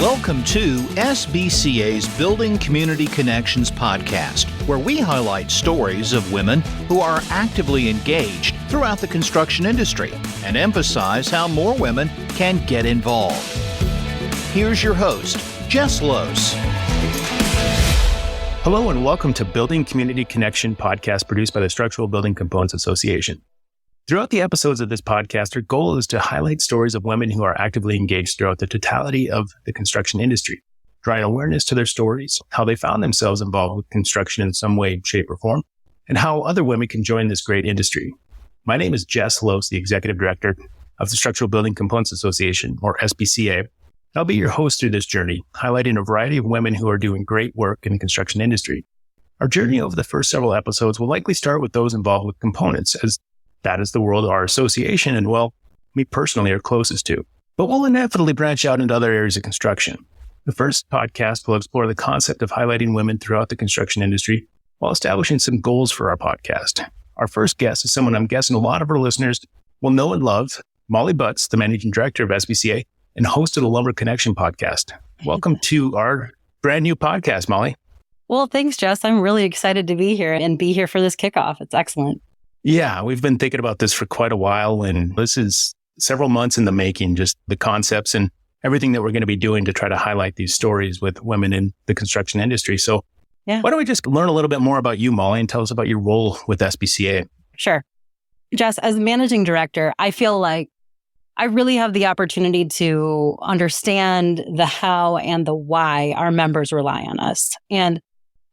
Welcome to SBCA's Building Community Connections podcast, where we highlight stories of women who are actively engaged throughout the construction industry and emphasize how more women can get involved. Here's your host, Jess Lohse. Hello and welcome to Building Community Connection podcast produced by the Structural Building Components Association. Throughout the episodes of this podcast, our goal is to highlight stories of women who are actively engaged throughout the totality of the construction industry, drawing awareness to their stories, how they found themselves involved with construction in some way, shape, or form, and how other women can join this great industry. My name is Jess Lohse, the Executive Director of the Structural Building Components Association, or SBCA. I'll be your host through this journey, highlighting a variety of women who are doing great work in the construction industry. Our journey over the first several episodes will likely start with those involved with components, as that is the world our association and, well, me personally are closest to. But we'll inevitably branch out into other areas of construction. The first podcast will explore the concept of highlighting women throughout the construction industry while establishing some goals for our podcast. Our first guest is someone I'm guessing a lot of our listeners will know and love, Molly Butz, the Managing Director of SBCA and host of the Lumber Connection podcast. Welcome to our brand new podcast, Molly. Well, thanks, Jess. I'm really excited to be here and be here for this kickoff. It's excellent. Yeah, we've been thinking about this for quite a while, and this is several months in the making, just the concepts and everything that we're going to be doing to try to highlight these stories with women in the construction industry. So Why don't we just learn a little bit more about you, Molly, and tell us about your role with SBCA? Sure. Jess, as Managing Director, I feel like I really have the opportunity to understand the how and the why our members rely on us. And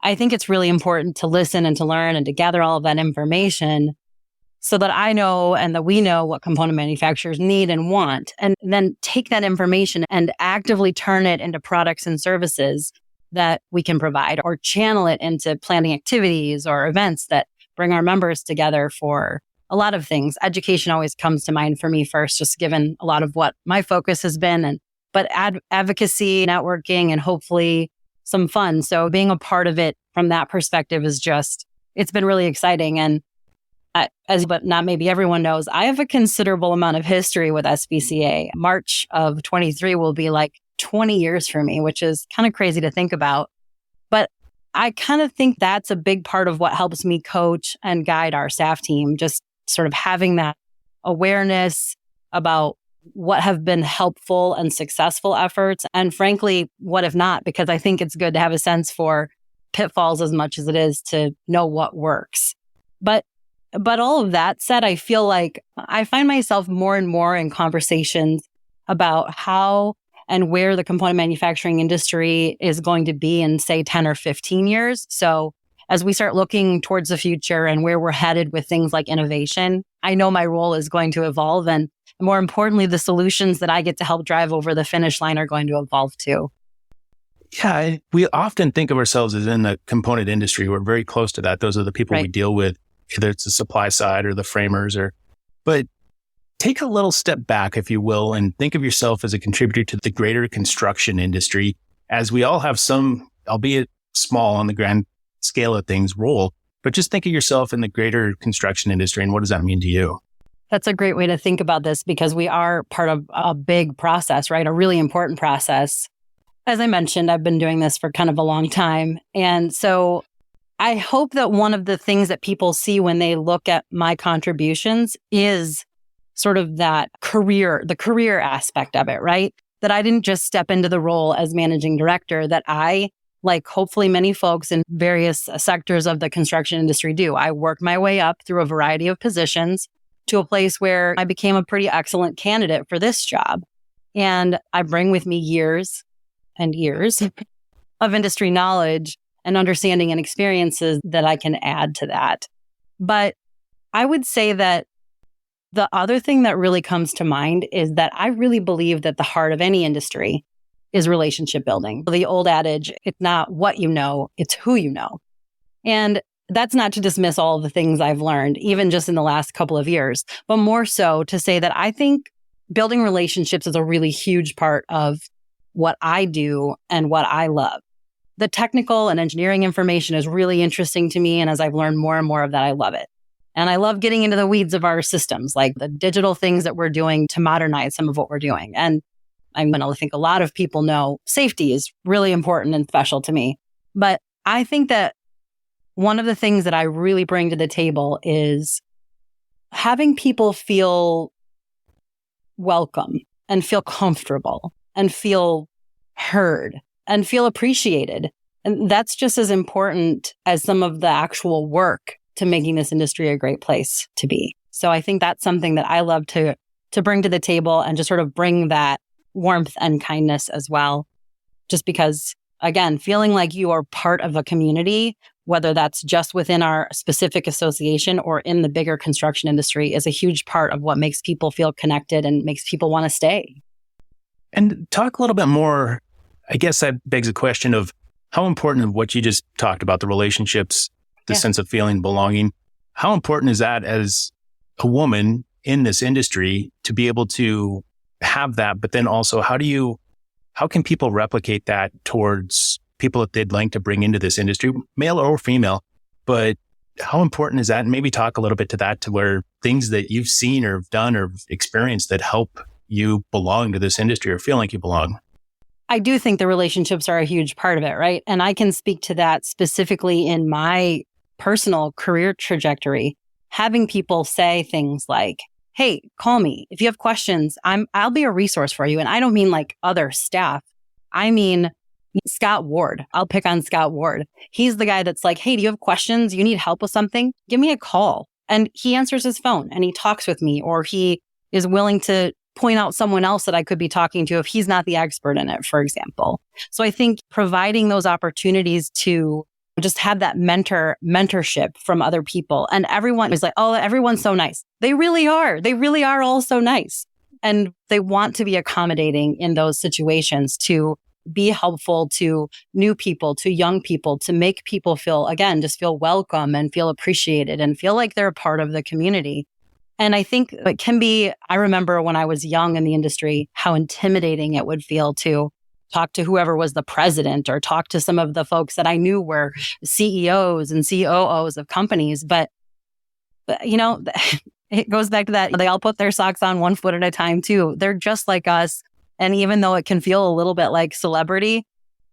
I think it's really important to listen and to learn and to gather all of that information so that I know and that we know what component manufacturers need and want, and then take that information and actively turn it into products and services that we can provide, or channel it into planning activities or events that bring our members together for a lot of things. Education always comes to mind for me first, just given a lot of what my focus has been, but advocacy, networking, and hopefully some fun. So being a part of it from that perspective is it's been really exciting. And but not maybe everyone knows, I have a considerable amount of history with SBCA. March of 23 will be like 20 years for me, which is kind of crazy to think about. But I kind of think that's a big part of what helps me coach and guide our staff team, just sort of having that awareness about what have been helpful and successful efforts, and frankly, what if not, because I think it's good to have a sense for pitfalls as much as it is to know what works. But all of that said, I feel like I find myself more and more in conversations about how and where the component manufacturing industry is going to be in, say, 10 or 15 years. So as we start looking towards the future and where we're headed with things like innovation, I know my role is going to evolve. And more importantly, the solutions that I get to help drive over the finish line are going to evolve too. Yeah, we often think of ourselves as in the component industry. We're very close to that. Those are the people we deal with, either it's the supply side or the framers, but take a little step back, if you will, and think of yourself as a contributor to the greater construction industry, as we all have some, albeit small on the grand scale of things, role, but just think of yourself in the greater construction industry and what does that mean to you? That's a great way to think about this, because we are part of a big process, right? A really important process. As I mentioned, I've been doing this for kind of a long time. And so I hope that one of the things that people see when they look at my contributions is sort of the career aspect of it, right? That I didn't just step into the role as managing director, that I, like hopefully many folks in various sectors of the construction industry do. I worked my way up through a variety of positions to a place where I became a pretty excellent candidate for this job. And I bring with me years and years of industry knowledge and understanding and experiences that I can add to that. But I would say that the other thing that really comes to mind is that I really believe that the heart of any industry is relationship building. The old adage, it's not what you know, it's who you know. And that's not to dismiss all of the things I've learned, even just in the last couple of years, but more so to say that I think building relationships is a really huge part of what I do and what I love. The technical and engineering information is really interesting to me. And as I've learned more and more of that, I love it. And I love getting into the weeds of our systems, like the digital things that we're doing to modernize some of what we're doing. And I think a lot of people know safety is really important and special to me. But I think that one of the things that I really bring to the table is having people feel welcome and feel comfortable and feel heard and feel appreciated. And that's just as important as some of the actual work to making this industry a great place to be. So I think that's something that I love to bring to the table and just sort of bring that warmth and kindness as well. Just because, again, feeling like you are part of a community, whether that's just within our specific association or in the bigger construction industry, is a huge part of what makes people feel connected and makes people want to stay. And talk a little bit more, I guess that begs the question of how important of what you just talked about, the relationships, the sense of feeling belonging, how important is that as a woman in this industry to be able to have that? But then also, how can people replicate that towards people that they'd like to bring into this industry, male or female? But how important is that? And maybe talk a little bit to that, to where things that you've seen or done or experienced that help you belong to this industry or feel like you belong. I do think the relationships are a huge part of it, right? And I can speak to that specifically in my personal career trajectory. Having people say things like, hey, call me. If you have questions, I'll be a resource for you. And I don't mean like other staff. I mean, Scott Ward. I'll pick on Scott Ward. He's the guy that's like, hey, do you have questions? You need help with something? Give me a call. And he answers his phone and he talks with me, or he is willing to point out someone else that I could be talking to if he's not the expert in it, for example. So I think providing those opportunities to just have that mentorship from other people. And everyone is like, oh, everyone's so nice. They really are. They really are all so nice. And they want to be accommodating in those situations to be helpful to new people, to young people, to make people feel, again, just feel welcome and feel appreciated and feel like they're a part of the community. And I think it can be, I remember when I was young in the industry, how intimidating it would feel to talk to whoever was the president or talk to some of the folks that I knew were CEOs and COOs of companies. But you know, it goes back to that. They all put their socks on one foot at a time too. They're just like us. And even though it can feel a little bit like celebrity,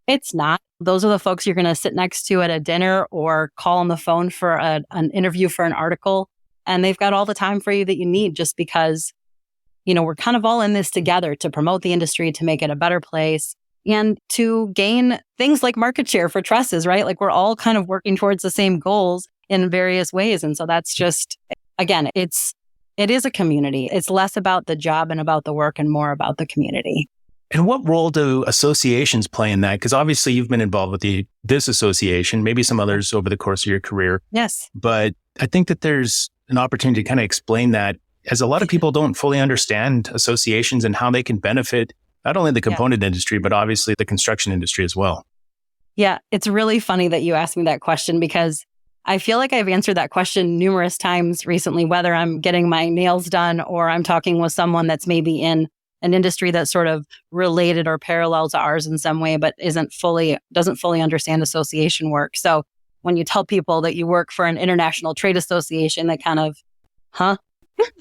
it's not. Those are the folks you're going to sit next to at a dinner or call on the phone for an interview for an article. And they've got all the time for you that you need, just because, you know, we're kind of all in this together to promote the industry, to make it a better place, and to gain things like market share for trusses, right? Like we're all kind of working towards the same goals in various ways. And so that's just, again, it is a community. It's less about the job and about the work and more about the community. And what role do associations play in that? Because obviously you've been involved with this association, maybe some others over the course of your career. Yes. But I think that there's an opportunity to kind of explain that, as a lot of people don't fully understand associations and how they can benefit not only the component industry, but obviously the construction industry as well. Yeah, it's really funny that you asked me that question, because I feel like I've answered that question numerous times recently, whether I'm getting my nails done or I'm talking with someone that's maybe in an industry that's sort of related or parallel to ours in some way, but doesn't fully understand association work. So when you tell people that you work for an international trade association, they kind of,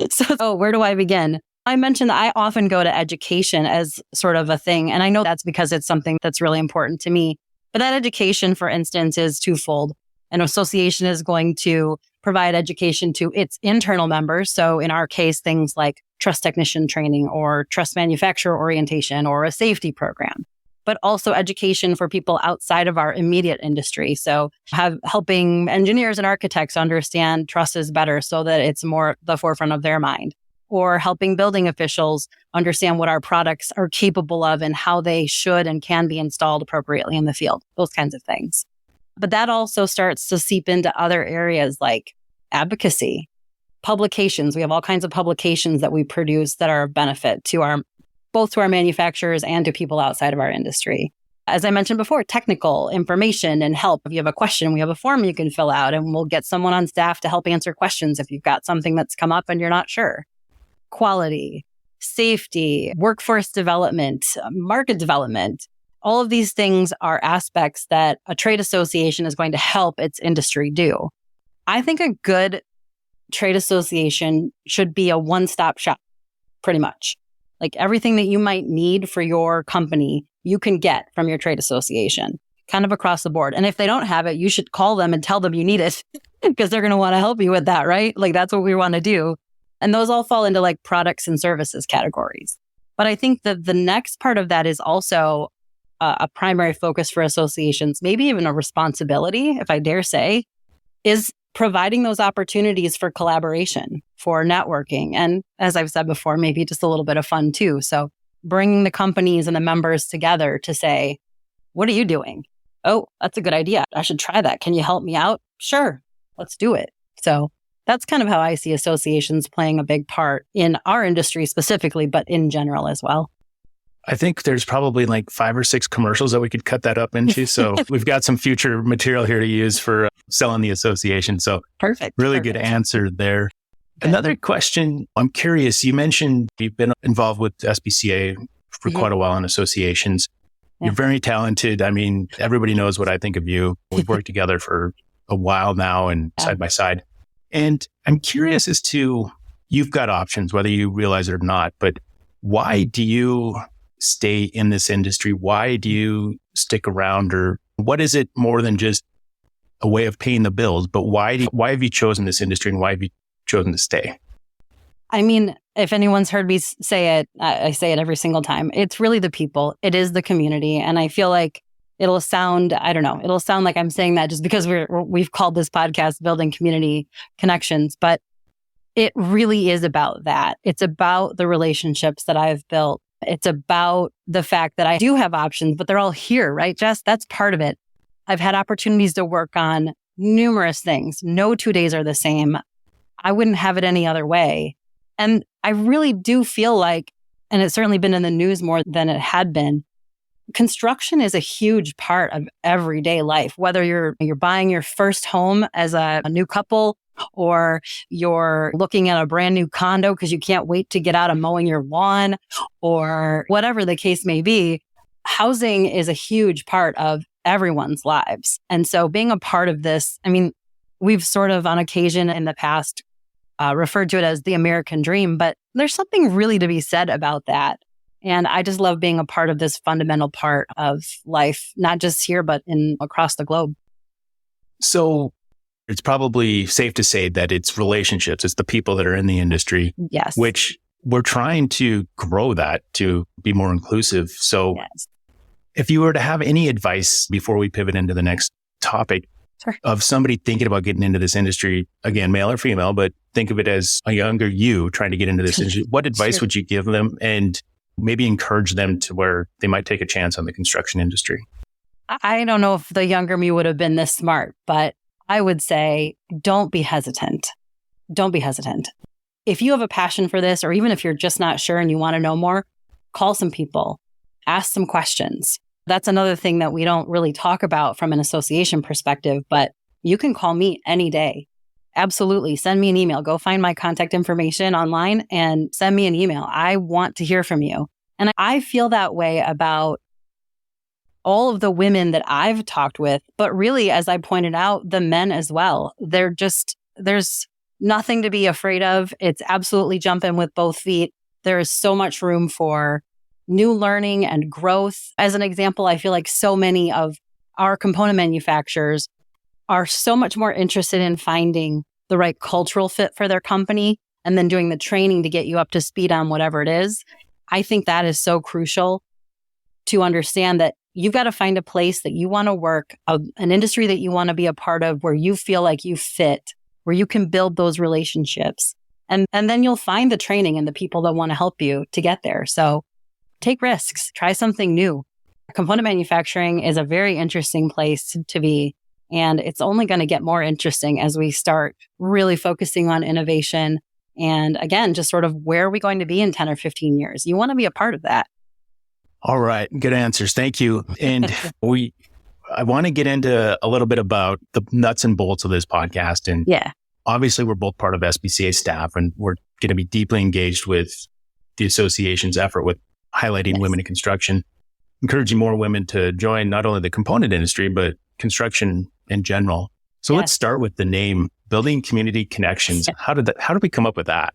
So where do I begin? I mentioned that I often go to education as sort of a thing. And I know that's because it's something that's really important to me. But that education, for instance, is twofold. An association is going to provide education to its internal members. So in our case, things like truss technician training or truss manufacturer orientation or a safety program, but also education for people outside of our immediate industry. So helping engineers and architects understand trusses better so that it's more the forefront of their mind, or helping building officials understand what our products are capable of and how they should and can be installed appropriately in the field, those kinds of things. But that also starts to seep into other areas like advocacy, publications. We have all kinds of publications that we produce that are of benefit to both to our manufacturers and to people outside of our industry. As I mentioned before, technical information and help. If you have a question, we have a form you can fill out and we'll get someone on staff to help answer questions if you've got something that's come up and you're not sure. Quality, safety, workforce development, market development. All of these things are aspects that a trade association is going to help its industry do. I think a good trade association should be a one-stop shop, pretty much. Like everything that you might need for your company, you can get from your trade association, kind of across the board. And if they don't have it, you should call them and tell them you need it because they're going to want to help you with that, right? Like that's what we want to do. And those all fall into like products and services categories. But I think that the next part of that is also a primary focus for associations, maybe even a responsibility, if I dare say, is providing those opportunities for collaboration, for networking. And as I've said before, maybe just a little bit of fun too. So bringing the companies and the members together to say, what are you doing? Oh, that's a good idea. I should try that. Can you help me out? Sure. Let's do it. So that's kind of how I see associations playing a big part in our industry specifically, but in general as well. I think there's probably like 5 or 6 commercials that we could cut that up into. So we've got some future material here to use for selling the association. So perfect. Really good answer there. Good. Another question. I'm curious. You mentioned you've been involved with SBCA for quite a while in associations. Yeah. You're very talented. I mean, everybody knows what I think of you. We've worked together for a while now and side by side. And I'm curious as to, you've got options, whether you realize it or not, but why do you stay in this industry? Why do you stick around? Or what is it more than just a way of paying the bills? But why have you chosen this industry and why have you chosen to stay? I mean, if anyone's heard me say it, I say it every single time. It's really the people. It is the community. And I feel like it'll sound like I'm saying that just because we've called this podcast Building Community Connections, but it really is about that. It's about the relationships that I've built. It's about the fact that I do have options, but they're all here, right, Jess? That's part of it. I've had opportunities to work on numerous things. No 2 days are the same. I wouldn't have it any other way. And I really do feel like, and it's certainly been in the news more than it had been, construction is a huge part of everyday life, whether you're buying your first home as a new couple, or you're looking at a brand new condo because you can't wait to get out of mowing your lawn, or whatever the case may be. Housing is a huge part of everyone's lives. And so being a part of this, I mean, we've sort of on occasion in the past referred to it as the American dream, but there's something really to be said about that. And I just love being a part of this fundamental part of life, not just here, but across the globe. So it's probably safe to say that it's relationships. It's the people that are in the industry. Yes. Which we're trying to grow that to be more inclusive. So yes. If you were to have any advice before we pivot into the next topic, sure, of somebody thinking about getting into this industry, again, male or female, but think of it as a younger you trying to get into this industry, what advice sure would you give them and maybe encourage them to where they might take a chance on the construction industry? I don't know if the younger me would have been this smart, but I would say, don't be hesitant. Don't be hesitant. If you have a passion for this, or even if you're just not sure and you want to know more, call some people, ask some questions. That's another thing that we don't really talk about from an association perspective, but you can call me any day. Absolutely. Send me an email. Go find my contact information online and send me an email. I want to hear from you. And I feel that way about all of the women that I've talked with, but really, as I pointed out, the men as well. There's nothing to be afraid of. It's absolutely jump in with both feet. There is so much room for new learning and growth. As an example, I feel like so many of our component manufacturers are so much more interested in finding the right cultural fit for their company and then doing the training to get you up to speed on whatever it is. I think that is so crucial to understand that you've got to find a place that you want to work, an industry that you want to be a part of, where you feel like you fit, where you can build those relationships. And then you'll find the training and the people that want to help you to get there. So take risks, try something new. Component manufacturing is a very interesting place to be. And it's only going to get more interesting as we start really focusing on innovation. And again, just sort of where are we going to be in 10 or 15 years? You want to be a part of that. All right. Good answers. Thank you. And I want to get into a little bit about the nuts and bolts of this podcast. And yeah, obviously we're both part of SBCA staff, and we're going to be deeply engaged with the association's effort with highlighting yes. women in construction, encouraging more women to join not only the component industry, but construction in general. So yes. Let's start with the name Building Community Connections. How did we come up with that?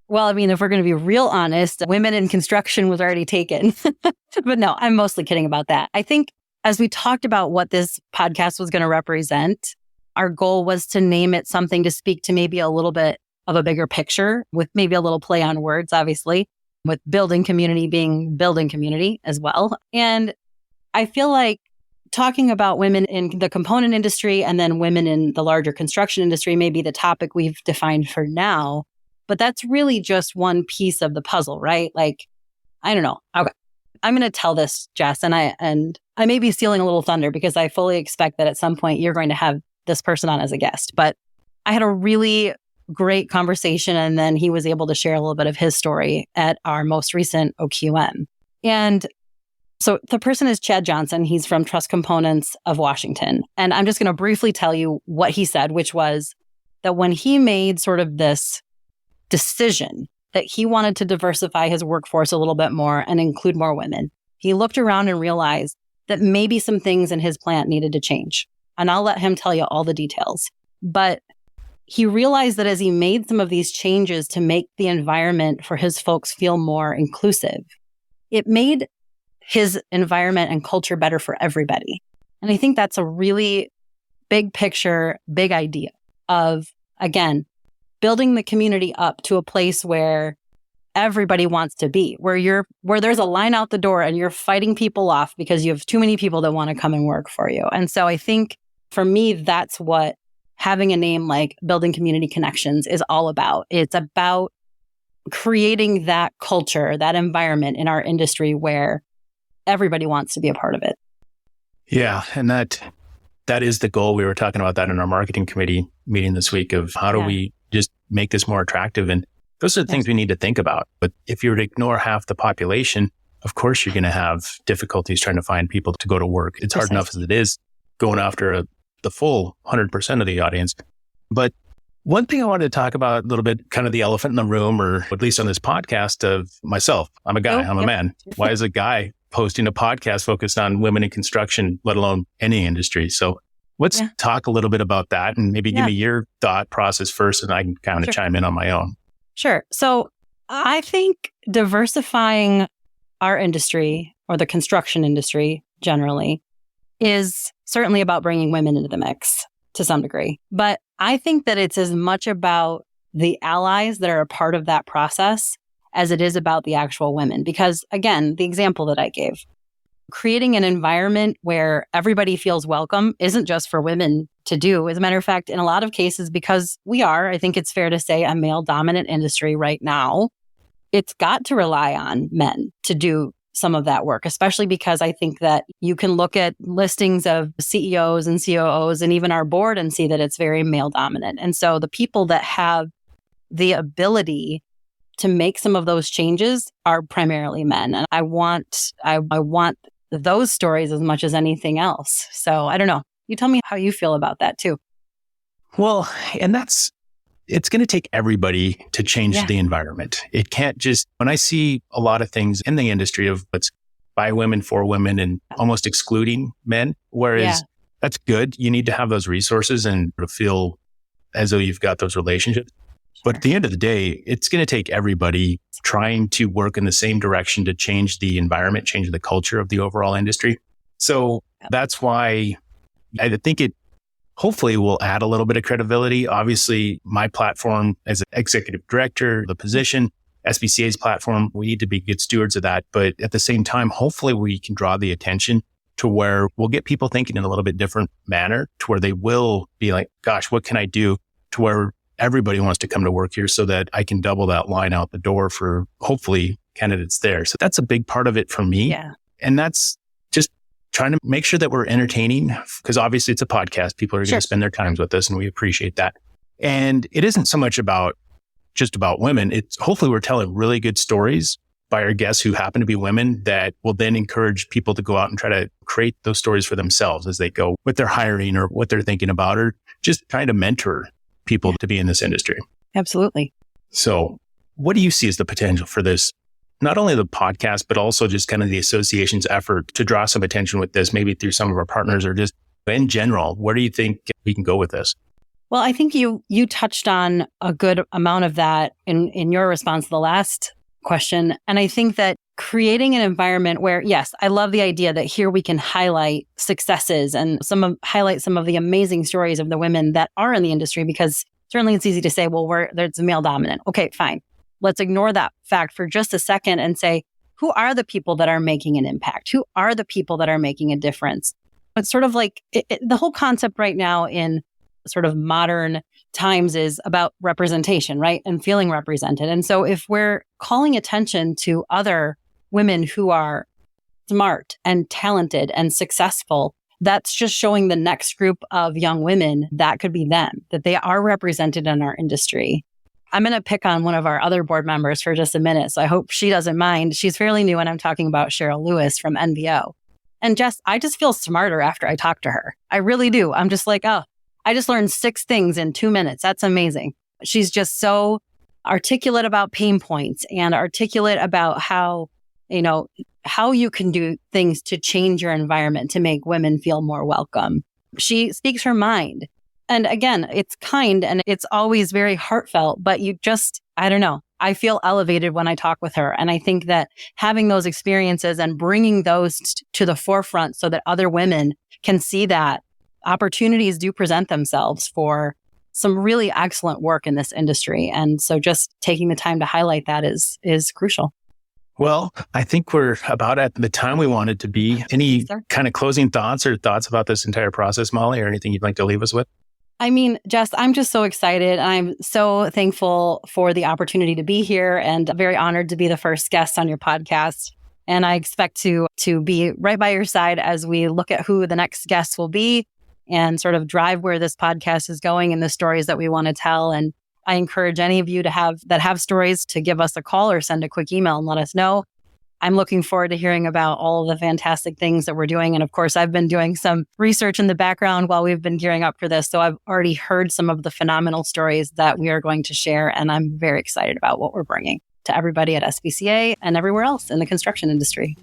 Well, I mean, if we're going to be real honest, women in construction was already taken. But no, I'm mostly kidding about that. I think as we talked about what this podcast was going to represent, our goal was to name it something to speak to maybe a little bit of a bigger picture with maybe a little play on words, obviously, with building community being building community as well. And I feel like talking about women in the component industry and then women in the larger construction industry may be the topic we've defined for now. But that's really just one piece of the puzzle, right? Like, I don't know. Okay. I'm going to tell this, Jess, and I may be stealing a little thunder because I fully expect that at some point you're going to have this person on as a guest. But I had a really great conversation, and then he was able to share a little bit of his story at our most recent OQM. And so the person is Chad Johnson. He's from Truss Components of Washington. And I'm just going to briefly tell you what he said, which was that when he made sort of this decision that he wanted to diversify his workforce a little bit more and include more women, he looked around and realized that maybe some things in his plant needed to change. And I'll let him tell you all the details. But he realized that as he made some of these changes to make the environment for his folks feel more inclusive, it made his environment and culture better for everybody. And I think that's a really big picture, big idea of, again, building the community up to a place where everybody wants to be, where there's a line out the door and you're fighting people off because you have too many people that want to come and work for you. And so I think for me, that's what having a name like Building Community Connections is all about. It's about creating that culture, that environment in our industry where everybody wants to be a part of it. Yeah. And that is the goal. We were talking about that in our marketing committee meeting this week of how do we just make this more attractive? And those are the things we need to think about. But if you were to ignore half the population, of course, you're going to have difficulties trying to find people to go to work. It's hard enough as it is going after the full 100% of the audience. But one thing I wanted to talk about a little bit, kind of the elephant in the room, or at least on this podcast of myself. I'm a guy, I'm a man. Why is a guy posting a podcast focused on women in construction, let alone any industry? So let's talk a little bit about that and maybe give me your thought process first, and I can kind of chime in on my own. Sure. So I think diversifying our industry, or the construction industry generally, is certainly about bringing women into the mix to some degree. But I think that it's as much about the allies that are a part of that process as it is about the actual women. Because again, the example that I gave, creating an environment where everybody feels welcome isn't just for women to do. As a matter of fact, in a lot of cases, because we are, I think it's fair to say, a male-dominant industry right now, it's got to rely on men to do some of that work, especially because I think that you can look at listings of CEOs and COOs and even our board and see that it's very male-dominant. And so the people that have the ability to make some of those changes are primarily men. And I want those stories as much as anything else. So I don't know. You tell me how you feel about that too. Well, and it's going to take everybody to change the environment. It can't just, when I see a lot of things in the industry of what's by women, for women, and almost excluding men, whereas that's good. You need to have those resources and feel as though you've got those relationships. But at the end of the day, it's going to take everybody trying to work in the same direction to change the environment, change the culture of the overall industry. So that's why I think it hopefully will add a little bit of credibility. Obviously, my platform as an executive director, the position, SBCA's platform, we need to be good stewards of that. But at the same time, hopefully we can draw the attention to where we'll get people thinking in a little bit different manner, to where they will be like, gosh, what can I do to where everybody wants to come to work here so that I can double that line out the door for hopefully candidates there. So that's a big part of it for me. Yeah. And that's just trying to make sure that we're entertaining, because obviously it's a podcast. People are going to spend their times with us, and we appreciate that. And it isn't so much about just about women. It's hopefully we're telling really good stories by our guests who happen to be women that will then encourage people to go out and try to create those stories for themselves as they go with their hiring or what they're thinking about, or just trying to mentor people to be in this industry. Absolutely. So what do you see as the potential for this? Not only the podcast, but also just kind of the association's effort to draw some attention with this, maybe through some of our partners or just in general, where do you think we can go with this? Well, I think you touched on a good amount of that in your response to the last question. And I think that creating an environment where, yes, I love the idea that here we can highlight successes and highlight some of the amazing stories of the women that are in the industry, because certainly it's easy to say, well, there's male dominant. Okay, fine. Let's ignore that fact for just a second and say, who are the people that are making an impact? Who are the people that are making a difference? It's sort of like the whole concept right now in sort of modern times is about representation, right? And feeling represented. And so if we're calling attention to other women who are smart and talented and successful, that's just showing the next group of young women that could be them, that they are represented in our industry. I'm going to pick on one of our other board members for just a minute, so I hope she doesn't mind. She's fairly new, and I'm talking about Cheryl Lewis from NVO. And Jess, I just feel smarter after I talk to her. I really do. I'm just like, oh, I just learned 6 things in 2 minutes. That's amazing. She's just so articulate about pain points and articulate about how you can do things to change your environment to make women feel more welcome. She speaks her mind. And again, it's kind and it's always very heartfelt, but I don't know. I feel elevated when I talk with her. And I think that having those experiences and bringing those to the forefront so that other women can see that opportunities do present themselves for some really excellent work in this industry. And so just taking the time to highlight that is crucial. Well, I think we're about at the time we wanted to be. Any kind of closing thoughts or thoughts about this entire process, Molly, or anything you'd like to leave us with? I mean, Jess, I'm just so excited. I'm so thankful for the opportunity to be here and very honored to be the first guest on your podcast. And I expect to be right by your side as we look at who the next guests will be and sort of drive where this podcast is going and the stories that we want to tell. And I encourage any of you that have stories to give us a call or send a quick email and let us know. I'm looking forward to hearing about all of the fantastic things that we're doing. And of course, I've been doing some research in the background while we've been gearing up for this. So I've already heard some of the phenomenal stories that we are going to share. And I'm very excited about what we're bringing to everybody at SBCA and everywhere else in the construction industry.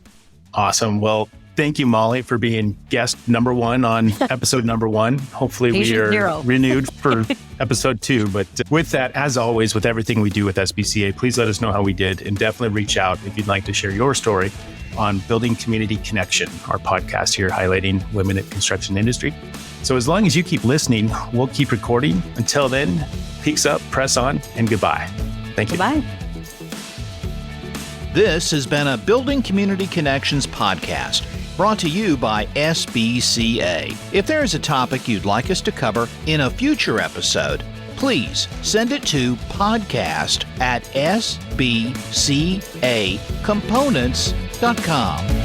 Awesome. Well, thank you, Molly, for being guest number 1 on episode number 1. Hopefully we are renewed for episode 2. But with that, as always, with everything we do with SBCA, please let us know how we did and definitely reach out if you'd like to share your story on Building Community Connection, our podcast here highlighting women in construction industry. So as long as you keep listening, we'll keep recording. Until then, peace up, press on, and goodbye. Thank you. Goodbye. This has been a Building Community Connections podcast brought to you by SBCA. If there is a topic you'd like us to cover in a future episode, please send it to podcast@sbcacomponents.com.